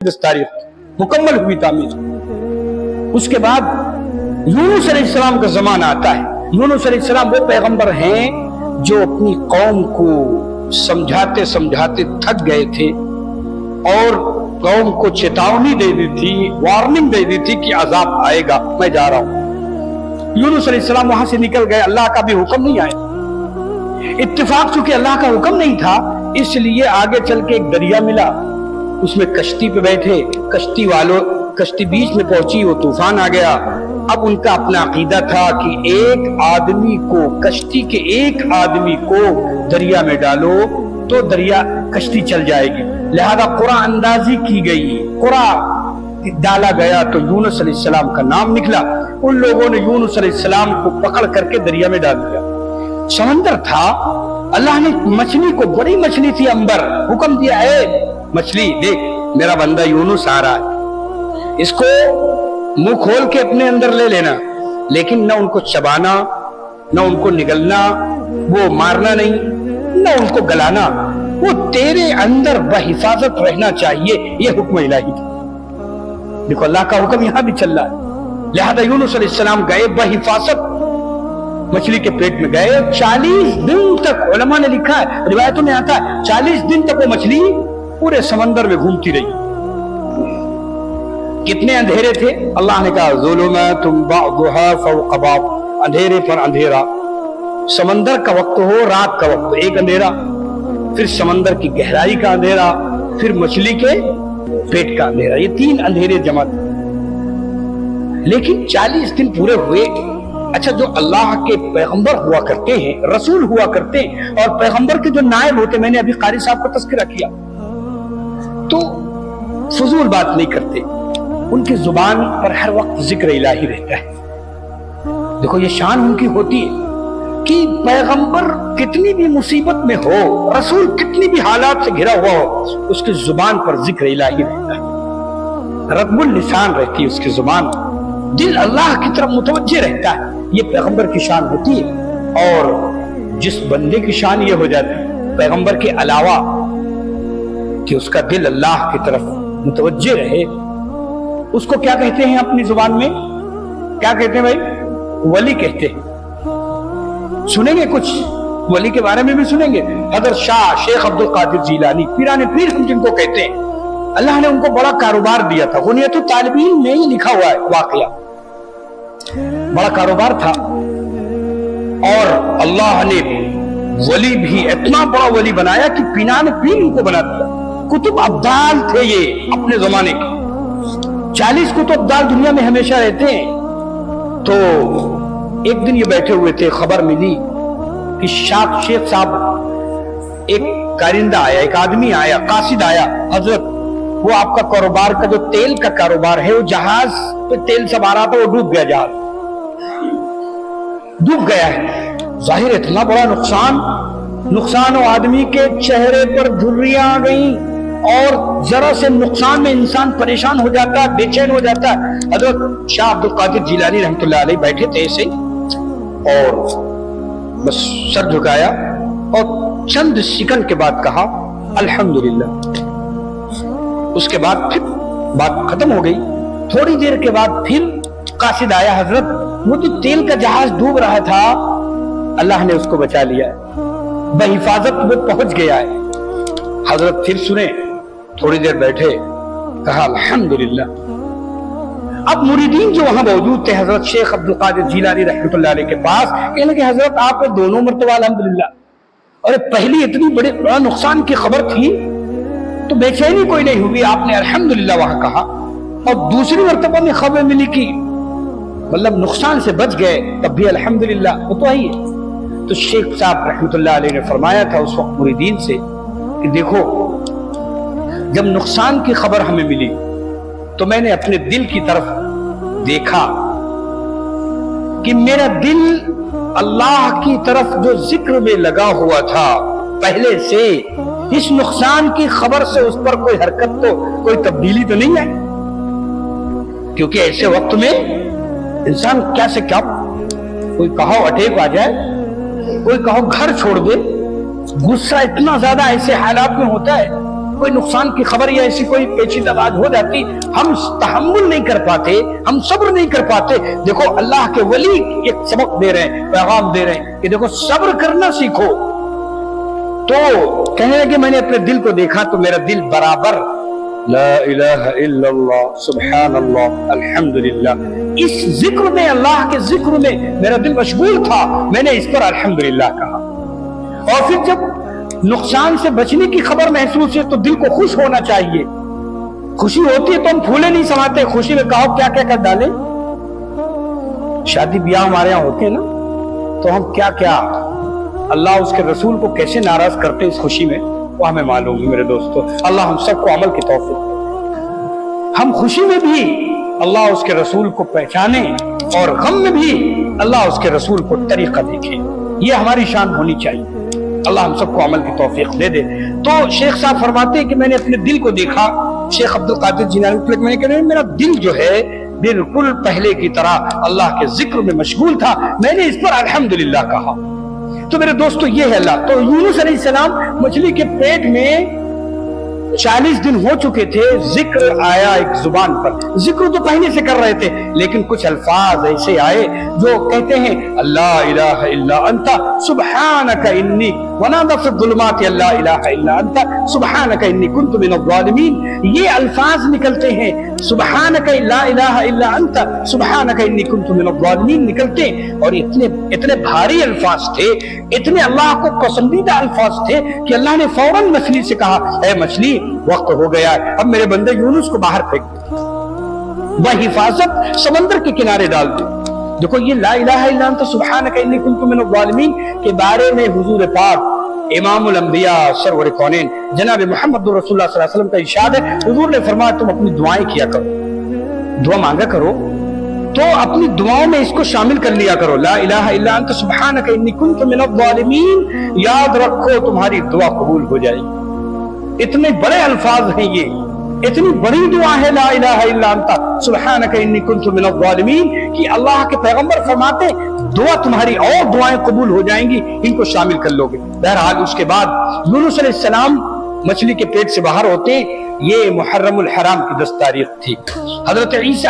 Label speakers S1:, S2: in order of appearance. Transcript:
S1: तारीख मुकम्मल हुई तामीर। उसके बाद यूनुस अलैहिस्सलाम का जमाना आता है। यूनुस अलैहिस्सलाम वो पैगंबर हैं जो अपनी कौम को समझाते समझाते थक गए थे और कौम को चेतावनी दे दी थी, वार्निंग दे दी थी कि अजाब आएगा, मैं जा रहा हूं। यूनुस अलैहिस्सलाम वहां से निकल गए, अल्लाह का भी हुक्म नहीं आया। इत्तेफाक चूंकि अल्लाह का हुक्म नहीं था, इसलिए आगे चल के एक दरिया मिला, उसमें कश्ती पे बैठे, कश्ती बीच में पहुंची, वो तूफान आ गया। अब उनका अपना अकीदा था कि एक आदमी को, कश्ती के एक आदमी को दरिया में डालो तो दरिया कश्ती चल जाएगी, लिहाजा कुरा अंदाजी की गई, कुरा डाला गया तो यूनुस अलैहिस्सलाम का नाम निकला। उन लोगों ने यूनुस अलैहिस्सलाम को पकड़ करके दरिया में डाल दिया। समंदर था, अल्लाह ने मछली को, बड़ी मछली थी अंबर, हुक्म दिया है मछली देख मेरा बंदा यूनुस आ रहा है, इसको मुंह खोल के अपने अंदर ले लेना, लेकिन न उनको चबाना, न उनको निगलना, वो मारना नहीं, न उनको गलाना, वो तेरे अंदर बहिफाजत रहना चाहिए, ये हुक्म इलाही था। देखो अल्लाह का हुक्म यहां भी चल रहा है। लिहाजा यूनुस अलैहिस्सलाम गए बहिफाजत मछली के पेट में गए। 40 दिन तक, उलमा ने लिखा है, रिवायतों में आता है 40 दिन तक वो मछली पूरे समंदर में घूमती रही। कितने अंधेरे थे, अल्लाह ने कहा ज़ुलुमातुम बअदुहा फ़ौक़ बअद, अंधेरे पर अंधेरा। समंदर का वक्त हो, रात का वक्त, एक अंधेरा, फिर समंदर की गहराई का अंधेरा, फिर मछली के पेट का अंधेरा, ये 3 अंधेरे जमा थे। लेकिन 40 दिन पूरे हुए। अच्छा, जो अल्लाह के पैगंबर हुआ करते हैं, रसूल हुआ करते हैं, और पैगंबर के जो नायब होते, मैंने अभी कारी साहब का तज़किरा किया, तो फजूल बात नहीं करते, उनकी जुबान पर हर वक्त जिक्र इलाही रहता है। देखो ये शान उनकी होती है कि पैगंबर कितनी भी मुसीबत में हो, रसूल कितनी भी हालात से घिरा हुआ हो, उसकी जुबान पर जिक्र इलाही रहता है, रब्बुल लिसान रहती है उसकी जुबान, दिल अल्लाह की तरफ मुतवज्जे रहता है। ये पैगंबर की शान होती है। और जिस बंदे की शान ये हो जाती है पैगंबर के अलावा कि उसका दिल अल्लाह की तरफ मुतवज्जे रहे, उसको क्या कहते हैं अपनी जुबान में, क्या कहते हैं भाई? वली कहते हैं। सुनेंगे कुछ वली के बारे में भी सुनेंगे। हजरत शाह शेख अब्दुल कादिर जीलानी, पीराने पीर हम जिनको कहते हैं, अल्लाह ने उनको बड़ा कारोबार दिया था। गुनियतुत तालिबीन में ही लिखा हुआ है वाकया, बड़ा कारोबार था, और अल्लाह ने वली भी इतना बड़ा वली बनाया कि पीराने पीर उनको बना दिया। कुतुब अब्दाल थे ये अपने जमाने के, 40 कुतुब अब्दाल दुनिया में हमेशा रहते हैं। तो एक दिन ये बैठे हुए थे, खबर मिली कि शेख साहब, एक कारिंदा आया, एक आदमी आया, कासिद आया, हजरत वो आपका कारोबार का जो तेल का कारोबार है, वो जहाज पे तेल सब आ रहा था, वो डूब गया, जहाज डूब गया है। जाहिर इतना बड़ा नुकसान हो, आदमी के चेहरे पर झुर्रियां आ गई, और जरा से नुकसान में इंसान परेशान हो जाता है, बेचैन हो जाता है। हज़रत शाह अब्दुल कादिर जिलानी रहमतुल्लाह अलैह बैठे थे ऐसे, और बस सर झुकाया और चंद सेकंड के बाद कहा अल्हम्दुलिल्लाह। उसके बाद फिर बात खत्म हो गई। थोड़ी देर के बाद फिर कासिद आया, हजरत वो जो तेल का जहाज डूब रहा था, अल्लाह ने उसको बचा लिया है, बहिफाजत वो पहुंच गया है। हजरत फिर सुने, थोड़ी देर बैठे, कहा अल्हम्दुलिल्लाह। अब मुरीदीन जो वहां मौजूद थे हजरत शेख अब्दुल कादिर जिलानी रहमतुल्लाह अलैह के पास, कहने लगे हजरत आप 2 मरतबा अल्हम्दुलिल्लाह। अरे पहली इतनी बड़ा नुकसान की खबर थी तो बेचैनी कोई नहीं हुई, आपने अल्हम्दुलिल्लाह वहां कहा, और दूसरी मरतबा में खबर मिली कि मतलब नुकसान से बच गए, तब भी अल्हम्दुलिल्लाह, वो तो ही है। तो शेख साहब रहमतुल्लाह अलैह ने फरमाया था उस वक्त मुरीदीन से कि देखो, जब नुकसान की खबर हमें मिली तो मैंने अपने दिल की तरफ देखा कि मेरा दिल अल्लाह की तरफ जो जिक्र में लगा हुआ था पहले से, इस नुकसान की खबर से उस पर कोई हरकत, तो कोई तब्दीली तो नहीं आई, क्योंकि ऐसे वक्त में इंसान क्या से क्या, कोई कहो अटैक आ जाए, कोई कहो घर छोड़ दे, गुस्सा इतना ज्यादा ऐसे हालात में होता है کوئی نقصان کی خبر یا ایسی کوئی پیچیدہ بات ہو جاتی ہم تحمل نہیں کر پاتے، ہم صبر نہیں کر پاتے۔ دیکھو اللہ کے ولی ایک سبق دے رہے ہیں، پیغام دے رہے ہیں کہ دیکھو صبر کرنا سیکھو۔ تو کہنے لگے میں نے اپنے دل کو دیکھا تو میرا دل برابر لا الہ الا اللہ سبحان اللہ الحمدللہ، اس ذکر میں، اللہ کے ذکر میں میرا دل مشغول تھا۔ میں نے اس پر الحمدللہ کہا۔ اور پھر جب نقصان سے بچنے کی خبر محسوس ہے تو دل کو خوش ہونا چاہیے۔ خوشی ہوتی ہے تو ہم پھولے نہیں سماتے، خوشی میں کہو کیا کیا کر ڈالیں۔ شادی بیاہ ہمارے یہاں ہوتے ہیں نا، تو ہم کیا کیا اللہ اس کے رسول کو کیسے ناراض کرتے اس خوشی میں، وہ ہمیں معلوم ہے میرے دوستو۔ اللہ ہم سب کو عمل کی توفیق دے۔ ہم خوشی میں بھی اللہ اس کے رسول کو پہچانے اور غم میں بھی اللہ اس کے رسول کو طریقہ دیکھے، یہ ہماری شان ہونی چاہیے۔ اللہ ہم سب کو عمل کی توفیق دے دے۔ تو شیخ صاحب فرماتے ہیں کہ میں نے اپنے دل کو دیکھا، شیخ عبد القادر جیلانی، میں نے کہا میرا دل جو ہے بالکل پہلے کی طرح اللہ کے ذکر میں مشغول تھا، میں نے اس پر الحمدللہ کہا۔ تو میرے دوستو یہ ہے اللہ۔ تو یونس علیہ السلام مچھلی کے پیٹ میں 40 دن ہو چکے تھے، ذکر آیا ایک زبان پر، ذکر تو پہلے سے کر رہے تھے لیکن کچھ الفاظ ایسے آئے جو کہتے ہیں اللہ الہ الا انت سبحانک انی، ونادى في الظلمات لا الہ الا انت سبحانک انی کنت من الظالمین۔ یہ الفاظ نکلتے ہیں، سبحانک لا الہ الا انت سبحانک انی کنت من الظالمین نکلتے ہیں، اور اتنے بھاری الفاظ تھے، اتنے اللہ کو پسندیدہ الفاظ تھے کہ اللہ نے فوراً مچھلی سے کہا اے مچھلی وقت ہو گیا ہے، اب میرے بندے یونس کو باہر پھینک دے، بحفاظت سمندر کے کنارے ڈال دے۔ دیکھو یہ لا الہ الا انت سبحانک انی کنت من الظالمین کے بارے میں حضور پاک امام الانبیاء سرور کونین جناب محمد رسول اللہ صلی اللہ علیہ وسلم کا ارشاد ہے، حضور نے فرمایا تم اپنی دعائیں کیا کرو، دعا مانگا کرو، تو اپنی دعاؤں میں اس کو شامل کر لیا کرو، لا الہ الا انت سبحانک انی کنت من الظالمین، یاد رکھو تمہاری دعا قبول ہو جائے گی۔ اتنے بڑے الفاظ ہیں یہ، اتنی بڑی دعا ہے لا الہ الا انت سبحانک انی کنت من الظالمین کہ اللہ کے پیغمبر فرماتے دعا تمہاری اور دعائیں قبول ہو جائیں گی، ان کو شامل کر لو گے۔ بہرحال اس کے بعد یونس علیہ السلام مچھلی کے پیٹ سے باہر ہوتے، یہ محرم الحرام کی 10 تاریخ تھی۔ حضرت عیسیٰ